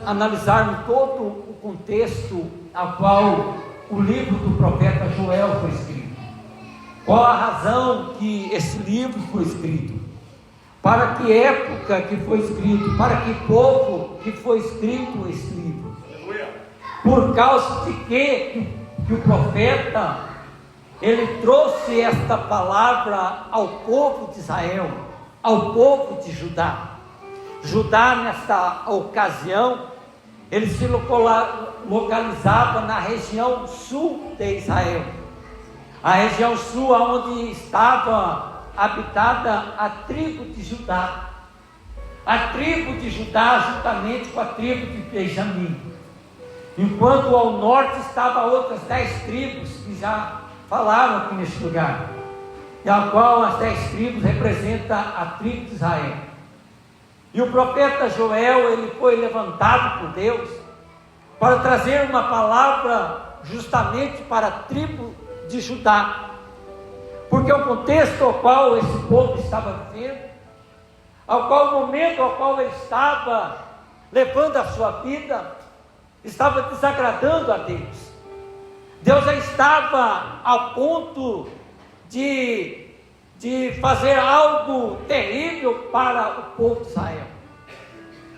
analisarmos todo o contexto a qual o livro do profeta Joel foi escrito. Qual a razão que esse livro foi escrito? Para que época que foi escrito? Para que povo que foi escrito esse livro? Por causa de que o profeta, ele trouxe esta palavra ao povo de Israel, ao povo de Judá. Judá, nesta ocasião, ele se localizava na região sul de Israel, a região sul onde estava habitada a tribo de Judá, juntamente com a tribo de Benjamim, enquanto ao norte estavam outras 10 tribos que já falaram aqui neste lugar, e a qual as 10 tribos representam a tribo de Israel. E o profeta Joel, ele foi levantado por Deus para trazer uma palavra justamente para a tribo de Judá, porque o contexto ao qual esse povo estava vivendo, ao qual o momento ao qual ele estava levando a sua vida, estava desagradando a Deus. Deus já estava ao ponto de fazer algo terrível para o povo de Israel.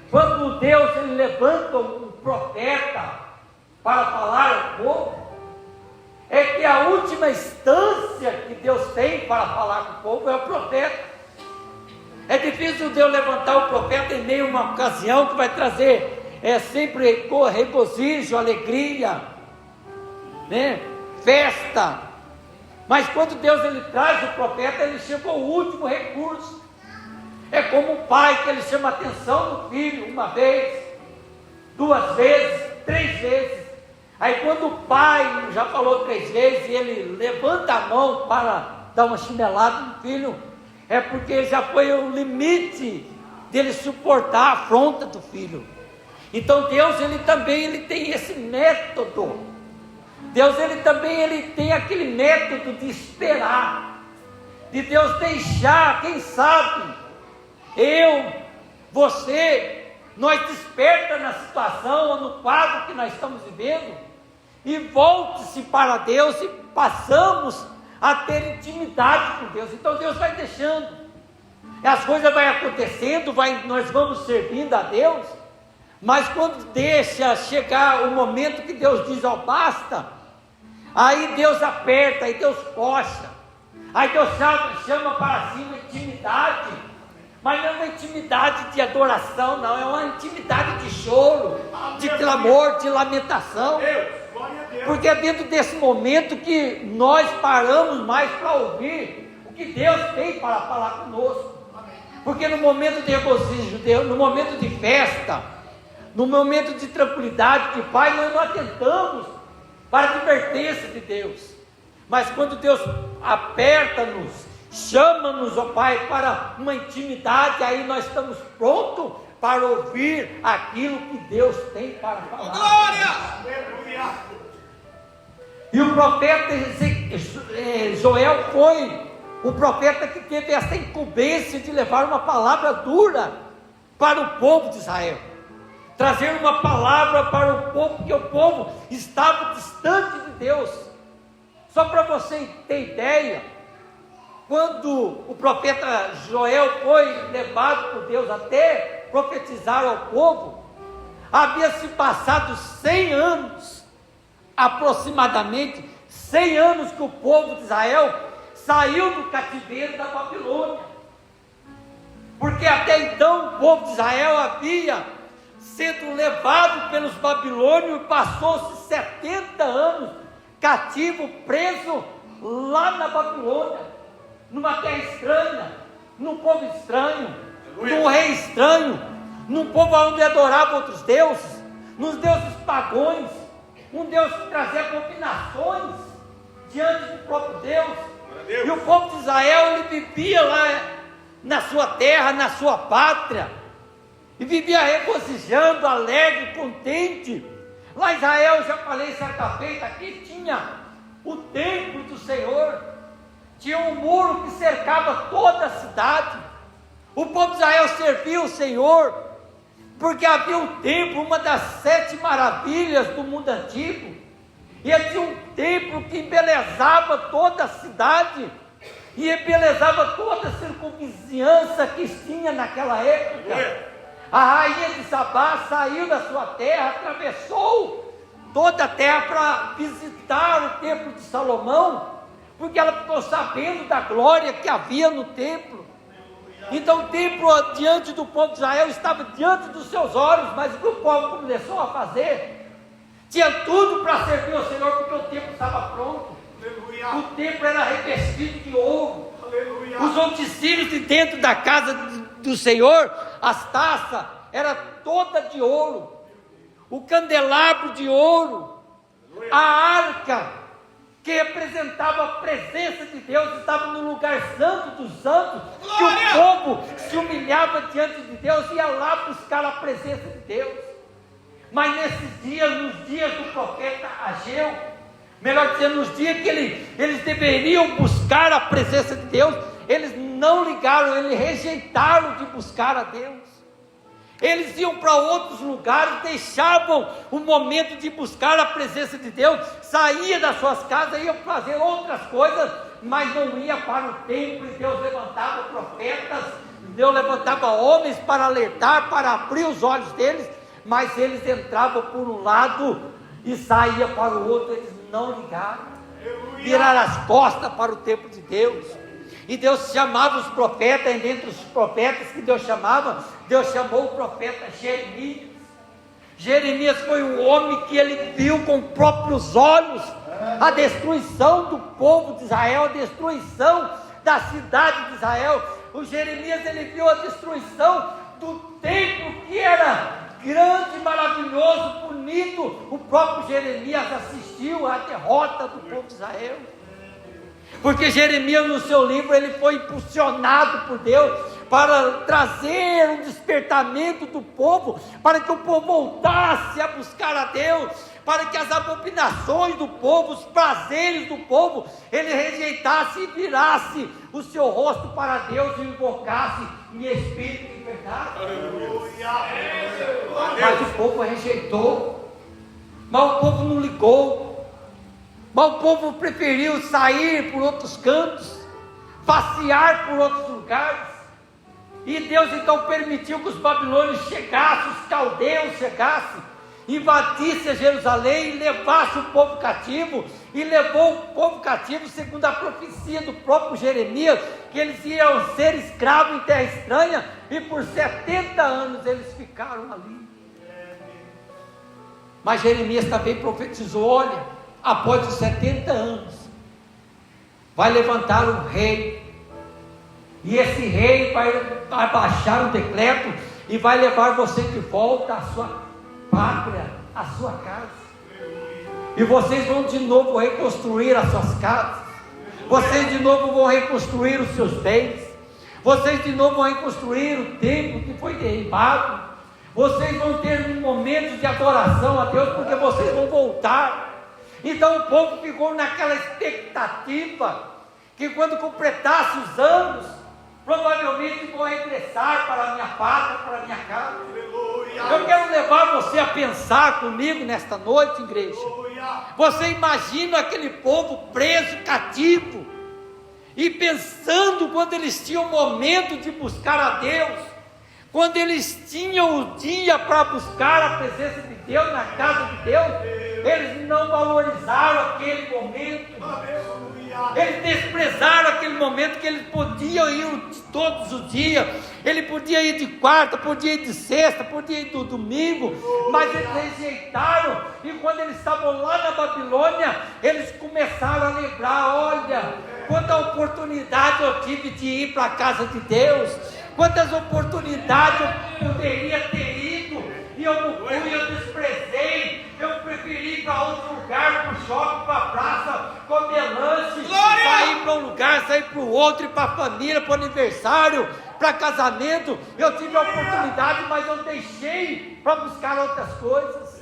Quando Deus ele levanta um profeta para falar ao povo, é que a última instância que Deus tem para falar com o povo é o profeta. É difícil Deus levantar o profeta em meio a uma ocasião que vai trazer sempre regozijo, alegria, né? Festa. Mas quando Deus ele traz o profeta, ele chama o último recurso. É como o pai que ele chama a atenção do filho uma vez, 2 vezes, 3 vezes. Aí quando o pai já falou 3 vezes e ele levanta a mão para dar uma chinelada no filho, é porque já foi o limite dele suportar a afronta do filho. Então Deus ele também tem esse método. Deus ele também tem aquele método de esperar, de Deus deixar, quem sabe, você, nós desperta na situação ou no quadro que nós estamos vivendo, e volte-se para Deus e passamos a ter intimidade com Deus. Então Deus vai deixando, as coisas vão acontecendo, nós vamos servindo a Deus, mas quando deixa chegar o momento que Deus diz, ó, basta, aí Deus aperta, aí Deus coça, aí Deus chama para si uma intimidade, mas não é uma intimidade de adoração, não, é uma intimidade de choro, de clamor, de lamentação, porque é dentro desse momento que nós paramos mais para ouvir o que Deus tem para falar conosco, porque no momento de regozijo, no momento de festa, no momento de tranquilidade, de paz, nós não atentamos para a advertência de Deus, mas quando Deus aperta-nos, chama-nos, ó Pai, para uma intimidade, aí nós estamos prontos para ouvir aquilo que Deus tem para falar. Glória! E o profeta Joel foi o profeta que teve essa incumbência de levar uma palavra dura para o povo de Israel, trazer uma palavra para o povo, porque o povo estava distante de Deus. Só para você ter ideia, quando o profeta Joel foi levado por Deus até profetizar ao povo, havia se passado 100 anos, aproximadamente 100 anos que o povo de Israel saiu do cativeiro da Babilônia, porque até então o povo de Israel havia sendo levado pelos babilônios e passou-se 70 anos cativo, preso lá na Babilônia, numa terra estranha, num povo estranho, num rei estranho, num povo onde adorava outros deuses, nos deuses pagões, um Deus que trazia combinações diante do próprio Deus. E o povo de Israel, ele vivia lá na sua terra, na sua pátria, e vivia regozijando, alegre, contente. Lá em Israel, já falei certa feita, aqui tinha o templo do Senhor, tinha um muro que cercava toda a cidade. O povo de Israel servia o Senhor, porque havia um templo, uma das 7 maravilhas do mundo antigo, e havia um templo que embelezava toda a cidade, e embelezava toda a circunvizinhança que tinha naquela época. A rainha de Sabá saiu da sua terra, atravessou toda a terra para visitar o templo de Salomão, porque ela ficou sabendo da glória que havia no templo. Então o templo diante do povo de Israel estava diante dos seus olhos, mas o que o povo começou a fazer? Tinha tudo para servir ao Senhor, porque o templo estava pronto. Aleluia. O templo era revestido de ouro. Aleluia. Os utensílios de dentro da casa do Senhor, as taças, era toda de ouro. O candelabro de ouro. Aleluia. A arca, que representava a presença de Deus, estava no lugar santo dos santos, que o povo se humilhava diante de Deus, ia lá buscar a presença de Deus. Mas nesses dias, nos dias do profeta Ageu, melhor dizendo, nos dias que eles deveriam buscar a presença de Deus, eles não ligaram, eles rejeitaram de buscar a Deus. Eles iam para outros lugares, deixavam o momento de buscar a presença de Deus, saía das suas casas, iam fazer outras coisas, mas não ia para o templo. E Deus levantava profetas, Deus levantava homens para alertar, para abrir os olhos deles, mas eles entravam por um lado e saíam para o outro. Eles não ligaram, viraram as costas para o templo de Deus. E Deus chamava os profetas, e dentre os profetas que Deus chamava, Deus chamou o profeta Jeremias. Jeremias foi o homem que ele viu com próprios olhos a destruição do povo de Israel, a destruição da cidade de Israel. O Jeremias, ele viu a destruição do templo, que era grande, maravilhoso, bonito. O próprio Jeremias assistiu à derrota do povo de Israel. Porque Jeremias, no seu livro, ele foi impulsionado por Deus para trazer um despertamento do povo, para que o povo voltasse a buscar a Deus, para que as abominações do povo, os prazeres do povo, ele rejeitasse e virasse o seu rosto para Deus e invocasse em espírito e verdade. Mas o povo rejeitou, mas o povo não ligou. Mas o povo preferiu sair por outros cantos, passear por outros lugares. E Deus então permitiu que os babilônios chegassem, os caldeus chegassem, invadissem a Jerusalém e levassem o povo cativo. E levou o povo cativo, segundo a profecia do próprio Jeremias, que eles iam ser escravos em terra estranha, e por 70 anos eles ficaram ali. Mas Jeremias também profetizou: olha, após os 70 anos, vai levantar um rei, e esse rei vai abaixar o decreto, e vai levar você de volta à sua pátria, à sua casa, e vocês vão de novo reconstruir as suas casas, vocês de novo vão reconstruir os seus bens, vocês de novo vão reconstruir o templo que foi derribado, vocês vão ter um momento de adoração a Deus, porque vocês vão voltar. Então o povo ficou naquela expectativa, que quando completasse os anos, provavelmente vão regressar para a minha pátria, para a minha casa. Aleluia. Eu quero levar você a pensar comigo nesta noite, igreja. Aleluia. Você imagina aquele povo preso, cativo, e pensando quando eles tinham o momento de buscar a Deus, quando eles tinham o dia para buscar a presença de Deus na casa de Deus, eles não valorizaram aquele momento. Eles desprezaram aquele momento que eles podiam ir todos os dias. Ele podia ir de quarta, podia ir de sexta, podia ir do domingo, mas eles rejeitaram. E quando eles estavam lá na Babilônia, eles começaram a lembrar: olha, quanta oportunidade eu tive de ir para a casa de Deus, quantas oportunidades eu poderia ter ido, e eu não fui, eu desprezei. Eu preferi ir para outro lugar, para o shopping, para a praça, comer lanche, sair para um lugar, sair para o outro, ir para a família, para o aniversário, para casamento. Eu tive a oportunidade, mas eu deixei para buscar outras coisas.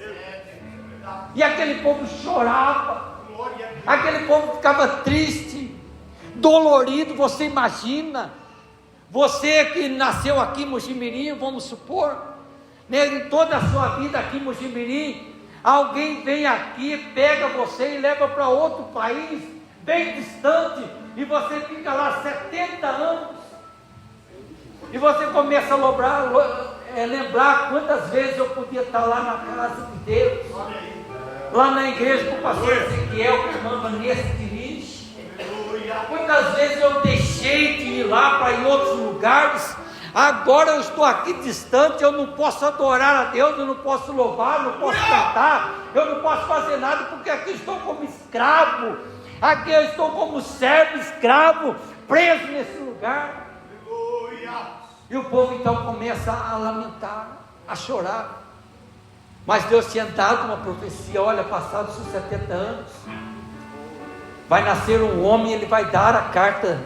E aquele povo chorava, aquele povo ficava triste, dolorido. Você imagina, você que nasceu aqui em Mojimirim, vamos supor, em toda a sua vida aqui em Mojimirim, alguém vem aqui, pega você e leva para outro país, bem distante, e você fica lá 70 anos, e você começa a lembrar quantas vezes eu podia estar lá na casa de Deus, lá na igreja com o pastor Ezequiel, com a irmã Vanessa dirige. Quantas vezes eu deixei de ir lá para ir outros lugares. Agora eu estou aqui distante, eu não posso adorar a Deus, eu não posso louvar, não posso cantar, eu não posso fazer nada, porque aqui estou como escravo, aqui eu estou como servo, escravo, preso nesse lugar. E o povo então começa a lamentar, a chorar. Mas Deus tinha dado uma profecia: olha, passados os 70 anos, vai nascer um homem, ele vai dar a carta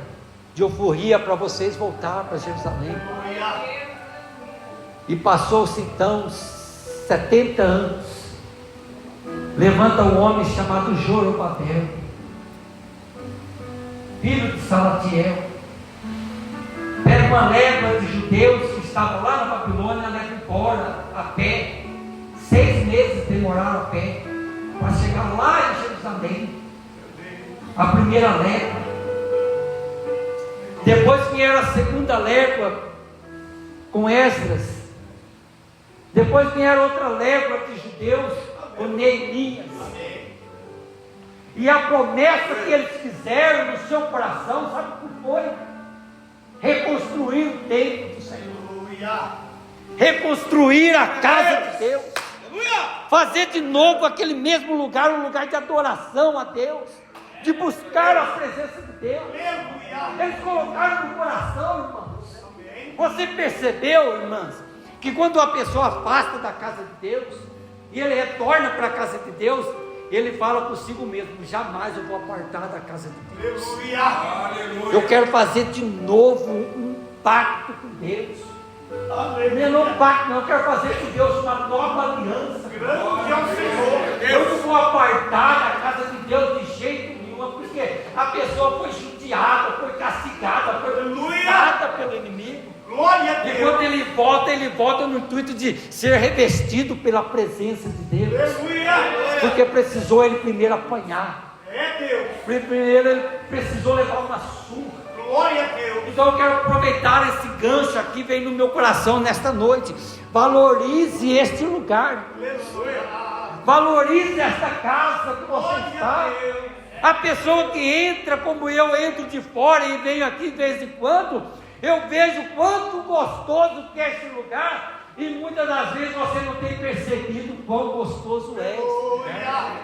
de alforria para vocês voltar para Jerusalém. E passou-se então 70 anos. Levanta um homem chamado Zorobabel, filho de Salatiel, pega uma leva de judeus que estavam lá na Babilônia, leva embora a pé. 6 meses demoraram a pé para chegar lá em Jerusalém. A primeira leva. Depois vieram a segunda leva com Esdras. Depois vieram outra leva de judeus com Neemias. E a promessa que eles fizeram no seu coração, sabe o que foi? Reconstruir o templo do Senhor, reconstruir a casa de Deus, fazer de novo aquele mesmo lugar, um lugar de adoração a Deus, de buscar a presença de Deus. Eles colocaram no coração, irmãos. Você percebeu, irmãs, que quando a pessoa afasta da casa de Deus e ele retorna para a casa de Deus, ele fala consigo mesmo: jamais eu vou apartar da casa de Deus. Eu quero fazer de novo um pacto com Deus. Não é um pacto, não. Eu quero fazer com Deus uma nova aliança. Eu não vou apartar da casa de Deus de jeito nenhum, porque a pessoa foi judiada, foi castigada, foi usada pelo inimigo. E quando ele volta no intuito de ser revestido pela presença de Deus, porque precisou ele primeiro apanhar, primeiro ele precisou levar uma surra. Então eu quero aproveitar esse gancho aqui, vem no meu coração nesta noite. Valorize este lugar, valorize esta casa que você está. A pessoa que entra, como eu entro de fora e venho aqui de vez em quando, eu vejo quanto gostoso que é esse lugar, e muitas das vezes você não tem percebido quão gostoso é esse lugar.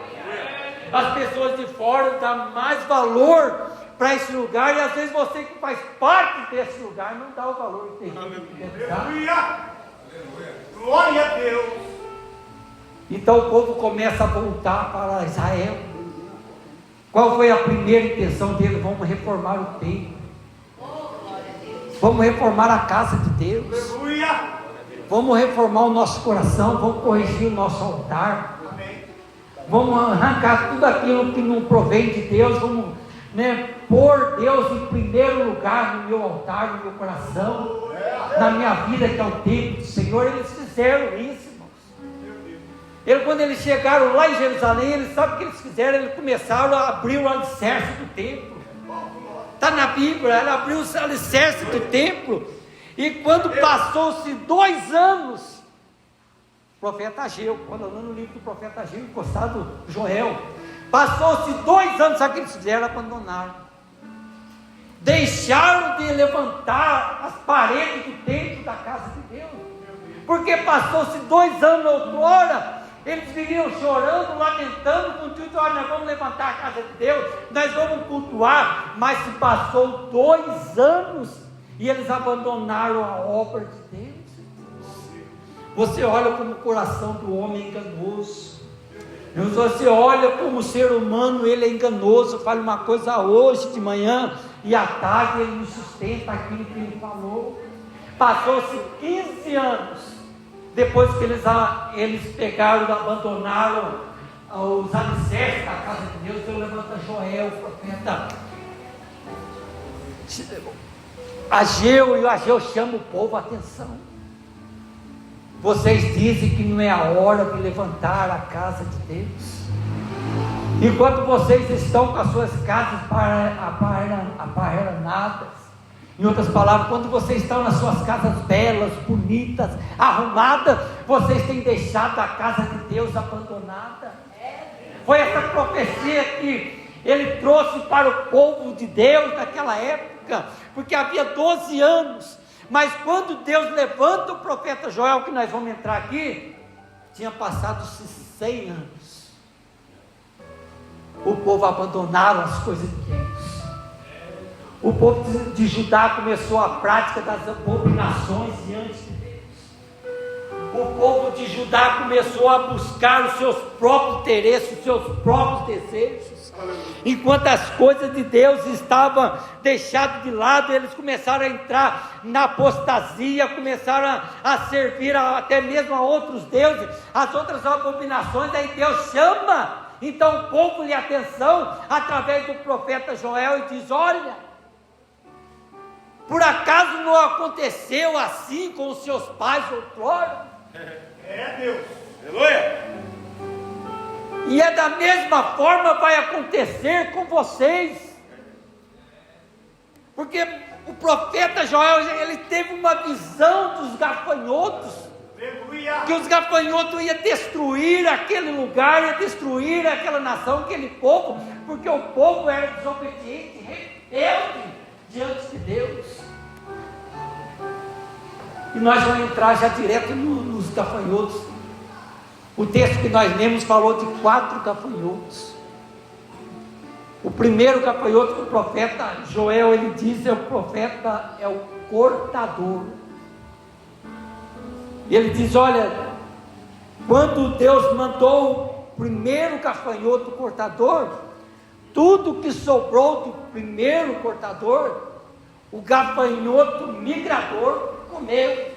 As pessoas de fora dão mais valor para esse lugar, e às vezes você que faz parte desse lugar não dá o valor que tem que dar. Glória a Deus. Então o povo começa a voltar para Israel. Qual foi a primeira intenção dele? Vamos reformar o templo, vamos reformar a casa de Deus, vamos reformar o nosso coração, vamos corrigir o nosso altar, vamos arrancar tudo aquilo que não provém de Deus, vamos pôr Deus em primeiro lugar no meu altar, no meu coração, na minha vida, que é o templo do Senhor. Eles fizeram isso, irmãos. Quando eles chegaram lá em Jerusalém, eles sabem o que eles fizeram? Eles começaram a abrir o alicerce do templo. Está na Bíblia, ele abriu o alicerce do templo. E quando passou-se 2 anos, o profeta Ageu, quando eu li no livro do profeta Ageu, encostado Joel, passou-se 2 anos, sabe o que eles fizeram? Abandonaram. Deixaram de levantar as paredes do templo da casa de Deus. Porque passou-se 2 anos outrora, eles viriam chorando, lamentando, com tudo: olha, nós vamos levantar a casa de Deus, nós vamos cultuar. Mas se passou 2 anos e eles abandonaram a obra de Deus. Você olha como o coração do homem é enganoso. Você olha como o ser humano, ele é enganoso. Fala uma coisa hoje de manhã e à tarde ele não sustenta aquilo que ele falou. Passou-se 15 anos depois que eles pegaram e abandonaram os alicerces da casa de Deus. Deus levanta Joel, o profeta Ageu, e o Ageu chama o povo a atenção. Vocês dizem que não é a hora de levantar a casa de Deus. Enquanto vocês estão com as suas casas aparelhadas, em outras palavras, quando vocês estão nas suas casas belas, bonitas, arrumadas, vocês têm deixado a casa de Deus abandonada. Foi essa profecia que ele trouxe para o povo de Deus naquela época, porque havia 12 anos, mas quando Deus levanta o profeta Joel, que nós vamos entrar aqui, tinha passado-se 100 anos. O povo abandonaram as coisas de Deus. O povo de Judá começou a prática das abominações diante de Deus. O povo de Judá começou a buscar os seus próprios interesses, os seus próprios desejos. Enquanto as coisas de Deus estavam deixadas de lado, eles começaram a entrar na apostasia, começaram a servir até mesmo a outros deuses, as outras abominações. Aí Deus chama então o povo lhe atenção através do profeta Joel e diz: olha, por acaso não aconteceu assim com os seus pais outrora? Deus, aleluia. E é da mesma forma vai acontecer com vocês, porque o profeta Joel, ele teve uma visão dos gafanhotos, que os gafanhotos iam destruir aquele lugar, ia destruir aquela nação, aquele povo, porque o povo era desobediente, rebelde diante de Deus. E nós vamos entrar já direto nos gafanhotos. O texto que nós lemos falou de 4 gafanhotos. O primeiro gafanhoto que o profeta Joel, ele diz, o profeta é o cortador. Ele diz: olha, quando Deus mandou o primeiro gafanhoto cortador, tudo que sobrou do primeiro cortador, o gafanhoto migrador comeu.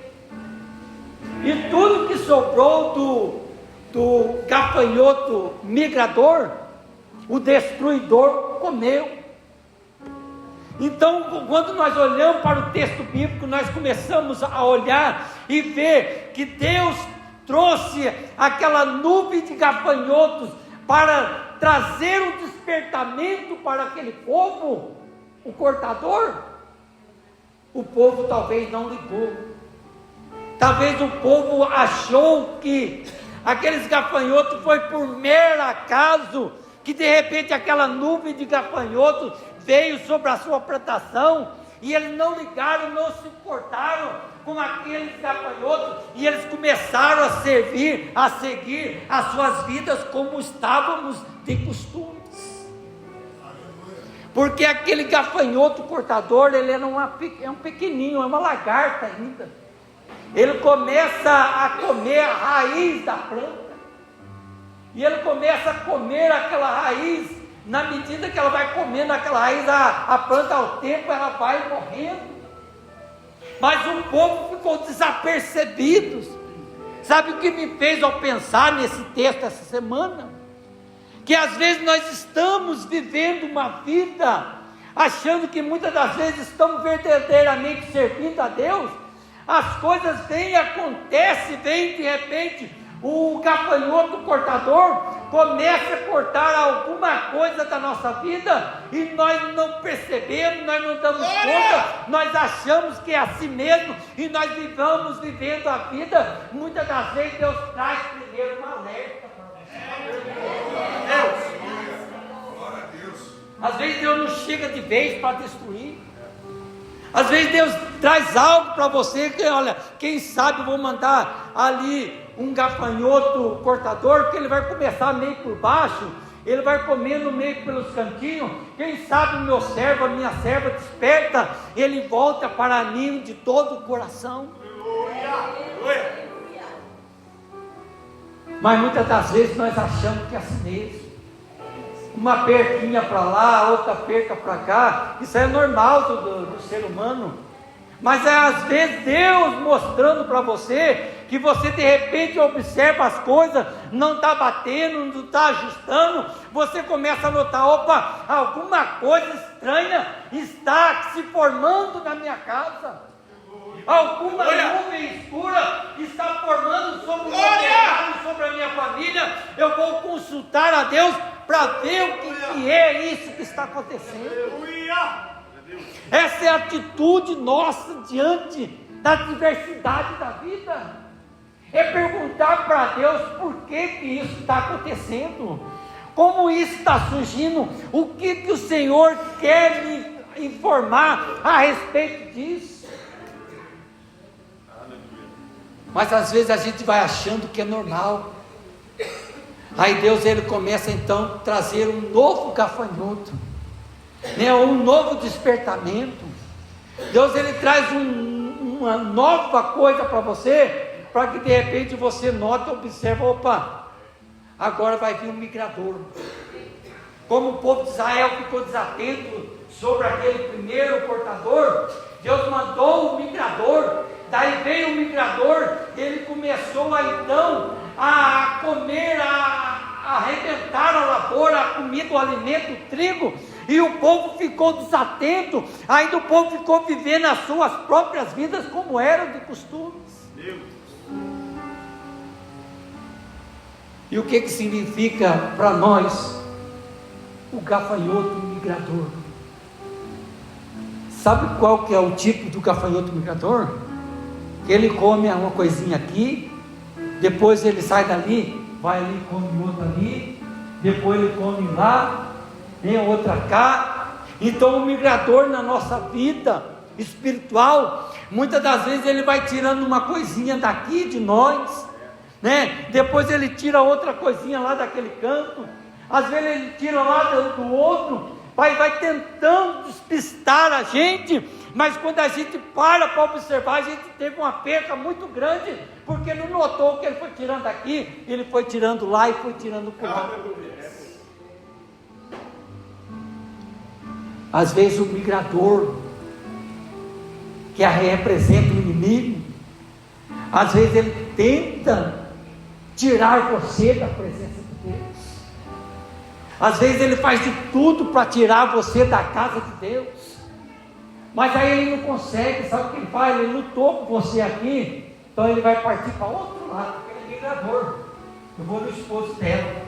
E tudo que sobrou do gafanhoto migrador, o destruidor comeu. Então, quando nós olhamos para o texto bíblico, nós começamos a olhar e ver que Deus trouxe aquela nuvem de gafanhotos para trazer um despertamento para aquele povo, o cortador. O povo talvez não ligou, talvez o povo achou que aqueles gafanhotos foi por mero acaso, que de repente aquela nuvem de gafanhotos veio sobre a sua plantação, e eles não ligaram, não se importaram com aqueles gafanhotos, e eles começaram a seguir as suas vidas como estávamos de costumes. Porque aquele gafanhoto cortador, ele era um pequenininho, é uma lagarta ainda. Ele começa a comer a raiz da planta, e ele começa a comer aquela raiz. Na medida que ela vai comendo aquela raiz, a planta ao tempo ela vai morrendo. Mas o povo ficou desapercebido. Sabe o que me fez ao pensar nesse texto essa semana? Que às vezes nós estamos vivendo uma vida achando que muitas das vezes estamos verdadeiramente servindo a Deus. As coisas vêm, acontecem, vem de repente. O gafanhoto cortador começa a cortar alguma coisa da nossa vida e nós não percebemos, nós não damos conta, nós achamos que é assim mesmo e nós vivamos vivendo a vida. Muitas das vezes Deus traz primeiro um alerta para você. Às vezes Deus não chega de vez para destruir. Às vezes Deus traz algo para você que, olha, quem sabe eu vou mandar ali um gafanhoto cortador, que ele vai começar meio por baixo, ele vai comendo meio pelos cantinhos. Quem sabe o meu servo, a minha serva desperta, ele volta para mim de todo o coração. Mas muitas das vezes nós achamos que é assim mesmo. Uma perquinha para lá, outra perca para cá, isso é normal do ser humano. Mas é às vezes Deus mostrando para você, que você de repente observa as coisas, não está batendo, não está ajustando, você começa a notar: opa, alguma coisa estranha está se formando na minha casa. alguma nuvem escura está formando sobre o meu telhado, sobre a minha família, eu vou consultar a Deus para ver o que é isso que está acontecendo. Essa é a atitude nossa diante da diversidade da vida. É perguntar para Deus por que isso está acontecendo, como isso está surgindo, o que o Senhor quer me informar a respeito disso. Mas às vezes a gente vai achando que é normal. Aí Deus ele começa então a trazer um novo gafanhoto, né? Um novo despertamento. Deus ele traz uma nova coisa para você, para que de repente você note, observa, opa, agora vai vir um migrador. Como o povo de Israel ficou desatento sobre aquele primeiro portador, Deus mandou o migrador. Daí veio o migrador, ele começou então a comer, a arrebentar a lavoura, a comida, o alimento, o trigo, e o povo ficou desatento. Ainda o povo ficou vivendo as suas próprias vidas como eram de costumes. E o que significa para nós o gafanhoto migrador? Sabe qual que é o tipo do gafanhoto migrador? Ele come uma coisinha aqui, depois ele sai dali, vai ali, come outra ali, depois ele come lá, vem outra cá. Então o migrador na nossa vida espiritual, muitas das vezes ele vai tirando uma coisinha daqui de nós, né? Depois ele tira outra coisinha lá daquele canto, às vezes ele tira lá do outro, vai tentando despistar a gente. Mas quando a gente para observar, a gente teve uma perca muito grande, porque não notou que ele foi tirando aqui, ele foi tirando lá e foi tirando por lá. Às vezes o migrador, que representa o inimigo, às vezes ele tenta tirar você da presença de Deus. Às vezes ele faz de tudo para tirar você da casa de Deus. Mas aí ele não consegue, sabe o que ele faz? Ele lutou com você aqui, então ele vai partir para outro lado, aquele migrador. Eu vou no esposo dela.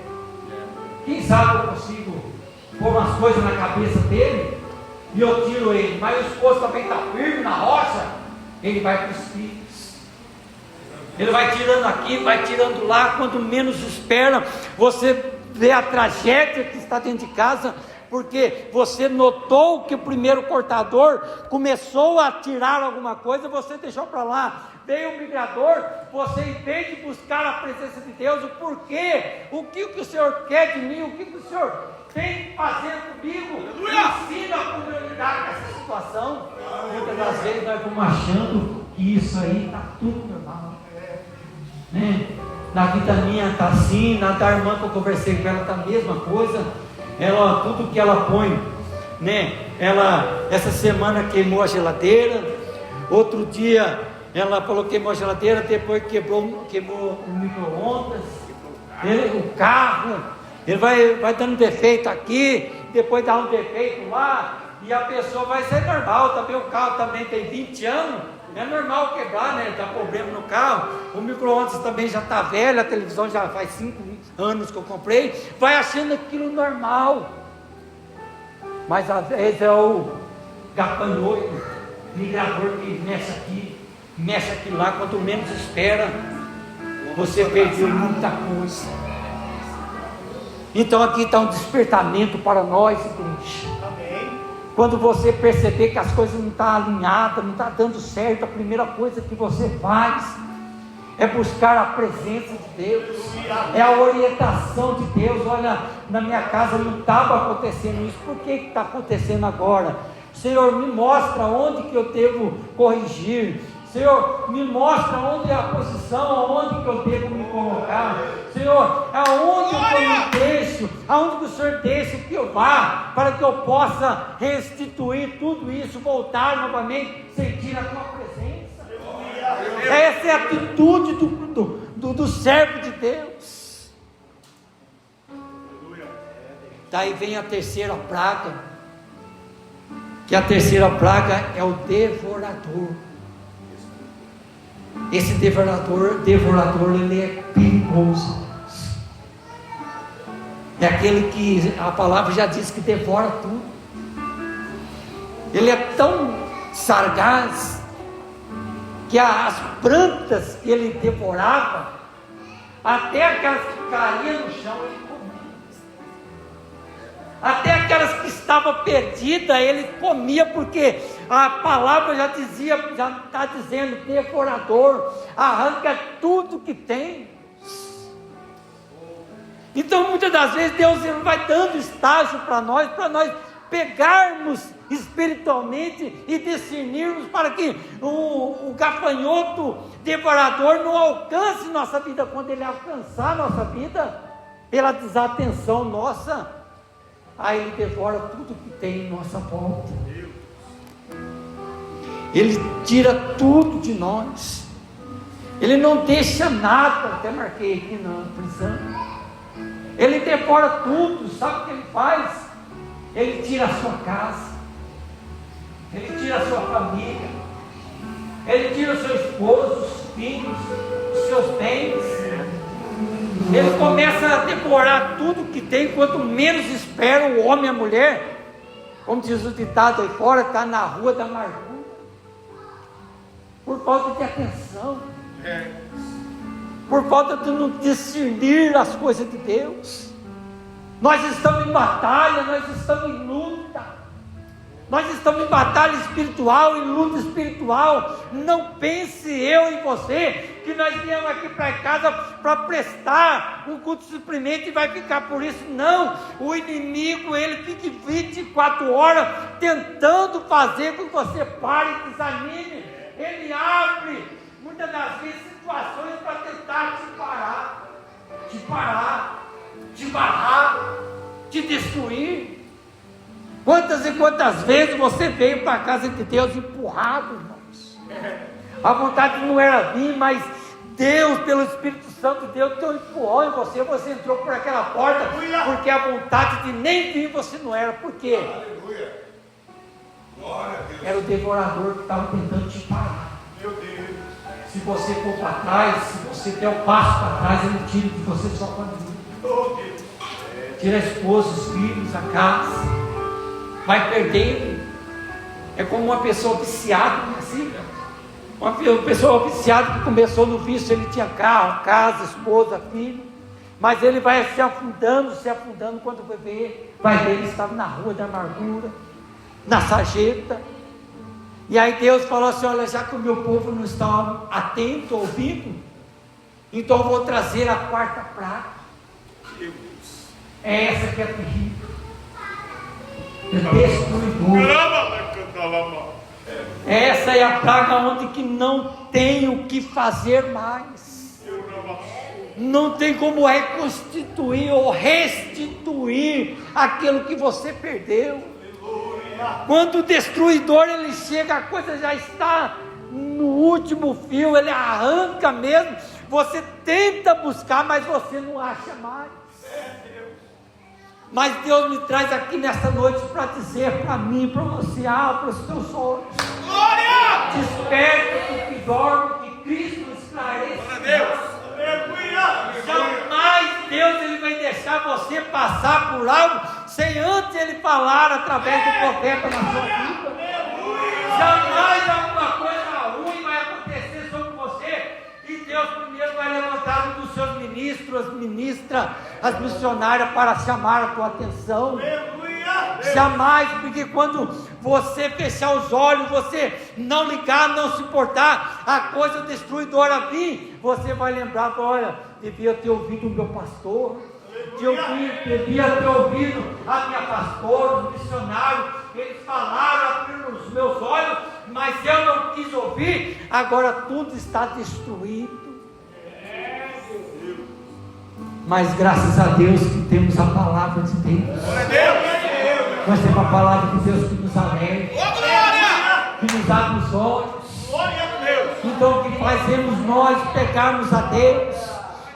Quem sabe eu consigo pôr umas coisas na cabeça dele e eu tiro ele, mas o esposo também está firme na rocha, ele vai para os filhos. Ele vai tirando aqui, vai tirando lá, quando menos espera, você vê a tragédia que está dentro de casa, porque você notou que o primeiro cortador começou a tirar alguma coisa, você deixou para lá. Veio o migrador, você em vez de buscar a presença de Deus, o porquê, o que o Senhor quer de mim, o que o Senhor tem fazer comigo, me ensina como eu lidar com essa situação. Muitas das vezes nós vamos achando que isso aí está tudo normal, né? Na vida minha está assim, na da irmã que eu conversei com ela está a mesma coisa. Ela, tudo que ela põe, né? Ela, essa semana queimou a geladeira, outro dia ela falou que queimou a geladeira, depois queimou o micro-ondas, o carro, ele vai dando defeito aqui, depois dá um defeito lá, e a pessoa vai ser normal, também o carro também tem 20 anos, é normal quebrar, né? Dá problema no carro, o micro-ondas também já está velho, a televisão já faz 5 anos que eu comprei, vai achando aquilo normal, mas às vezes é o gafanhoto, migrador que mexe aqui, mexe aqui lá, quanto menos espera, você perdeu muita coisa. Então aqui está um despertamento para nós, igreja. Quando você perceber que as coisas não estão alinhadas, não está dando certo, a primeira coisa que você faz é buscar a presença de Deus, é a orientação de Deus. Olha, na minha casa não estava acontecendo isso, por que está acontecendo agora? Senhor, me mostra onde que eu devo corrigir. Senhor, me mostra onde é a posição, aonde que eu devo me colocar. Senhor, aonde eu me deixo, aonde que o Senhor deixa que eu vá, para que eu possa restituir tudo isso, voltar novamente, sentir a tua presença. Essa é a atitude do servo de Deus. Daí vem a terceira praga, que a terceira praga é o devorador. Esse devorador, ele é perigoso. É aquele que a palavra já diz que devora tudo. Ele é tão sagaz que as plantas que ele devorava, até aquelas que caíam no chão, ele comia. Até aquelas que estavam perdidas, ele comia, porque a palavra já está dizendo, devorador, arranca tudo que tem. Então muitas das vezes Deus vai dando estágio para nós pegarmos espiritualmente e discernirmos, para que o gafanhoto devorador não alcance nossa vida. Quando ele alcançar nossa vida, pela desatenção nossa, aí ele devora tudo que tem em nossa volta. Ele tira tudo de nós. Ele não deixa nada. Até marquei aqui na prisão. Ele devora tudo. Sabe o que ele faz? Ele tira a sua casa, ele tira a sua família, ele tira o seu esposo, os filhos, os seus bens. Ele começa a devorar tudo que tem. Quanto menos espera o homem e a mulher, como diz o ditado aí fora, está na rua da amargura, por falta de atenção, por falta de não discernir as coisas de Deus. Nós estamos em batalha, nós estamos em luta, nós estamos em batalha espiritual, em luta espiritual. Não pense eu e você que nós viemos aqui para casa para prestar um culto de suprimento e vai ficar por isso. Não, o inimigo, ele fica 24 horas tentando fazer com que você pare e desanime. Ele abre muitas das vezes situações para tentar te parar, te barrar, te destruir. Quantas e quantas vezes você veio para a casa de Deus empurrado, irmãos? A vontade não era vir, mas Deus, pelo Espírito Santo de Deus, deu um empurrão em você. Você entrou por aquela porta, porque a vontade de nem vir você não era. Por quê? Era o devorador que estava tentando te parar. Meu Deus. Se você for para trás, se você der um passo para trás, ele tira de você sua família. Oh, Deus. Tira a esposa, os filhos, a casa. Vai perdendo. É como uma pessoa viciada, assim. Uma pessoa viciada que começou no vício, ele tinha carro, casa, esposa, filho. Mas ele vai se afundando, quando vai ver ele estava na rua da amargura, na sarjeta. E aí Deus falou assim: olha, já que o meu povo não está atento, ouvindo, então eu vou trazer a quarta praga. É essa que é terrível, é destruidora. Essa é a praga onde que não tem o que fazer mais, não tem como reconstituir ou restituir aquilo que você perdeu. Quando o destruidor ele chega, a coisa já está no último fio, ele arranca mesmo. Você tenta buscar, mas você não acha mais. Mas Deus me traz aqui nesta noite para dizer para mim, para você: abra os teus olhos, desperta o que dorme, que Cristo esclareça. Jamais Deus ele vai deixar você passar por algo sem antes ele falar através do profeta na sua vida. Jamais alguma coisa ruim vai acontecer sobre você e Deus primeiro vai levantar um dos seus ministros, as ministras, as missionárias, para chamar a tua atenção. Jamais, porque quando você fechar os olhos, você não ligar, não se importar, a coisa destruidora vir, você vai lembrar: olha, devia ter ouvido o meu pastor, devia ter ouvido a minha pastora, os missionários, eles falaram, abriram os meus olhos, mas eu não quis ouvir, agora tudo está destruído. Mas graças a Deus que temos a palavra de Deus. Nós temos a palavra de Deus que nos alegra, que nos abre os olhos. Então o que fazemos nós? Pegarmos a Deus,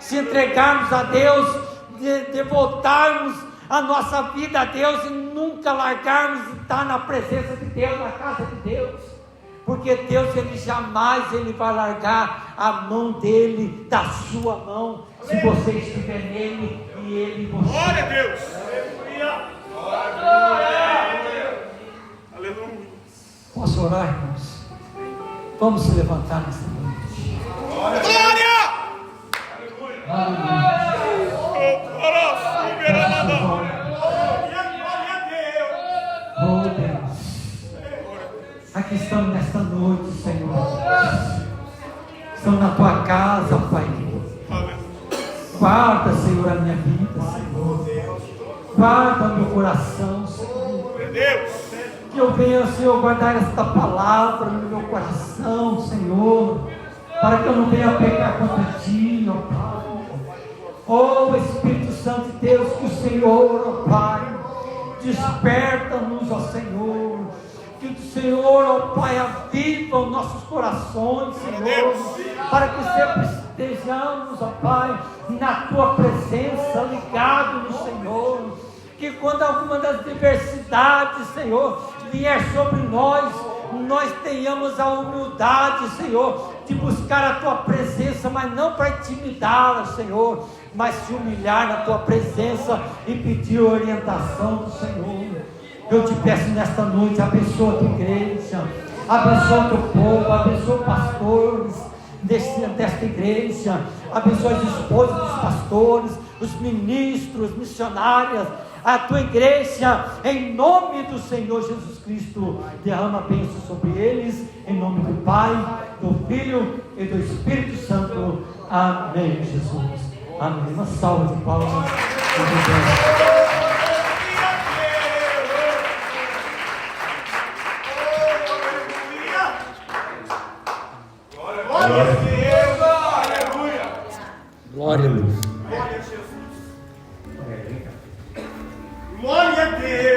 se entregarmos a Deus, de voltarmos a nossa vida a Deus e nunca largarmos de estar na presença de Deus, na casa de Deus. porque Deus, Ele jamais Ele vai largar a mão dEle, da sua mão, se você estiver nele e Ele em você. Glória a Deus! Aleluia! Aleluia! Posso orar, irmãos? Vamos se levantar nessa noite. Glória! Oh Deus, aqui estamos nesta noite, Senhor. Estamos na tua casa, Pai. Guarda, Senhor, a minha vida, Senhor. Guarda o meu coração, Senhor. Que eu venha, Senhor, guardar esta palavra no meu coração, Senhor, para que eu não venha pecar contra ti, ó Pai. Oh Espírito Santo de Deus, que o Senhor, ó Pai, desperta-nos, ó Senhor. Que o Senhor, ó Pai, aviva os nossos corações, Senhor, para que sempre estejamos, ó Pai, na tua presença, ligado no Senhor. Que quando alguma das diversidades, Senhor, vier sobre nós tenhamos a humildade, Senhor, de buscar a tua presença, mas não para intimidá-la, Senhor, mas se humilhar na tua presença e pedir orientação do Senhor. Eu te peço nesta noite, abençoa a tua igreja, abençoa o teu povo, abençoa os pastores desta igreja, abençoa as esposas dos pastores, os ministros, missionárias, a tua igreja, em nome do Senhor Jesus Cristo. Derrama a bênção sobre eles, em nome do Pai, do Filho e do Espírito Santo. Amém, Jesus. Amém. Uma salva de palmas. Glória a Deus! Aleluia! Glória a Deus. Glória a Jesus! Glória a Deus!